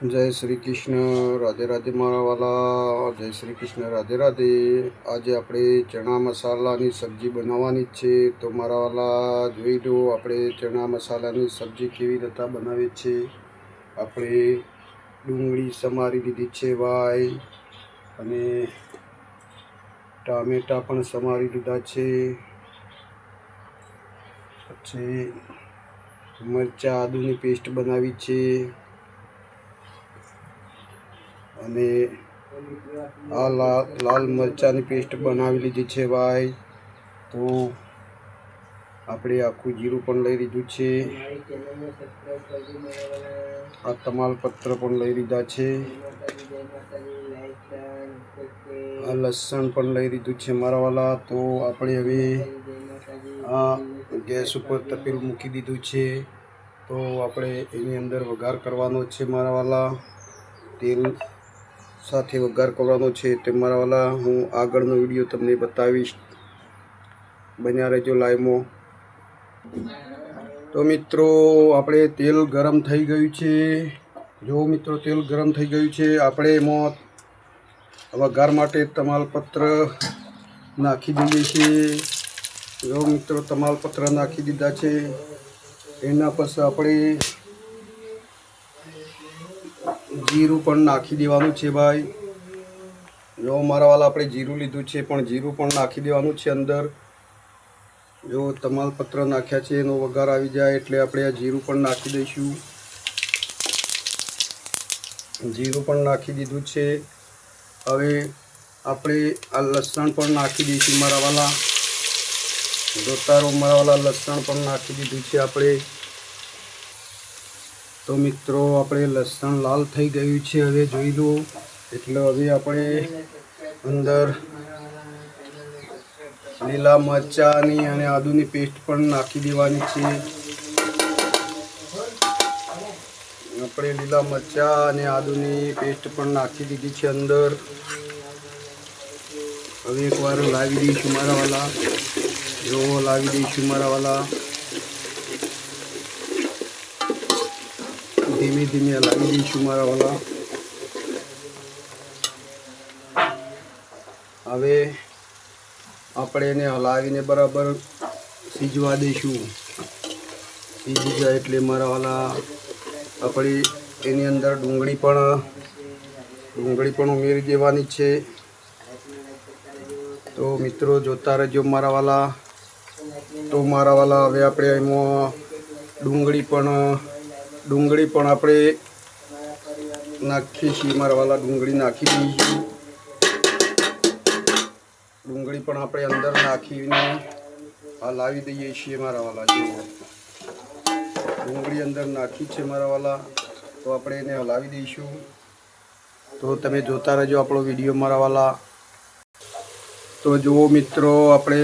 जय श्री कृष्ण। राधे राधे मारा वाला। जय श्री कृष्ण। राधे राधे। आज આપણે ચણા મસાલાની સબ્જી બનાવવાની છે, તો મારા વાલા જોઈ લો આપણે ચણા મસાલાની સબ્જી કેવી રીતે બનાવીએ છીએ। આપણે ડુંગળી સમારી લીધી છે ભાઈ, અને ટામેટા પણ સમારી લીધા છે, પછી મરચાં આદુની પેસ્ટ બનાવી છે, અને આ લાલ મરચાંની પેસ્ટ બનાવી લીધી છે ભાઈ। તો આપણે આખું જીરું પણ લઈ લીધું છે, આ તમાલપત્ર પણ લઈ લીધા છે, આ લસણ પણ લઈ લીધું છે મારા વાલા। તો આપણે હવે આ ગેસ ઉપર તપેલું મૂકી દીધું છે, તો આપણે એની અંદર વઘાર કરવાનો છે મારા વાલા। તેલ સાથે વઘાર કરવાનો છે તે મારા વાલા હું આગળનો વિડીયો તમને બતાવીશ, બન્યા રહેજો લાઈવમાં। તો મિત્રો આપણે તેલ ગરમ થઈ ગયું છે, જો મિત્રો તેલ ગરમ થઈ ગયું છે, આપણે એમાં વઘાર માટે તમાલપત્ર નાખી દઈએ છીએ। જો મિત્રો તમાલપત્ર નાખી દીધા છે, એના પછી આપણે જીરું પણ નાખી દેવાનું છે ભાઈ। જો મારા વાલા આપણે જીરું લીધું છે, પણ જીરું પણ નાખી દેવાનું છે અંદર। જો તમાલપત્ર નાખ્યા છે એનો વઘાર આવી જાય એટલે આપણે આ જીરું પણ નાખી દઈશું। જીરું પણ નાખી દીધું છે। હવે આપણે આ લસણ પણ નાખી દઈશું મારા વાલા। જોતા રહો મારા વાલા, લસણ પણ નાખી દીધું છે આપણે। તો મિત્રો આપણે લસણ લાલ થઈ ગયું છે, હવે જોઈ લો। એટલે હવે આપણે અંદર લીલા મરચાંની અને આદુની પેસ્ટ પણ નાખી દેવાની છે। આપણે લીલા મરચાં અને આદુની પેસ્ટ પણ નાખી દીધી છે અંદર। હવે એકવાર લાવી દઈશું મારા વાલા, જો લાવી દઈશું મારા વાલા, ધીમે ધીમે હલાવી દઈશું મારા વાલા। હવે આપણે એને હલાવીને બરાબર સીજવા દઈશું। સીજી જાય એટલે મારા વાલા આપણે એની અંદર ડુંગળી પણ ઉમેરી દેવાની છે। તો મિત્રો જોતા રહેજો મારા વાલા। તો મારા વાલા હવે આપણે એમાં ડુંગળી પણ આપણે નાખીએ છીએ મારા વાલા। ડુંગળી નાખી દઈશું। ડુંગળી પણ આપણે અંદર નાખીને હલાવી દઈએ છીએ મારા વાલા। જો ડુંગળી અંદર નાખી છે મારા વાલા, તો આપણે એને હલાવી દઈશું। તો તમે જોતા રહેજો આપણો વિડીયો મારા વાલા। તો જુઓ મિત્રો આપણે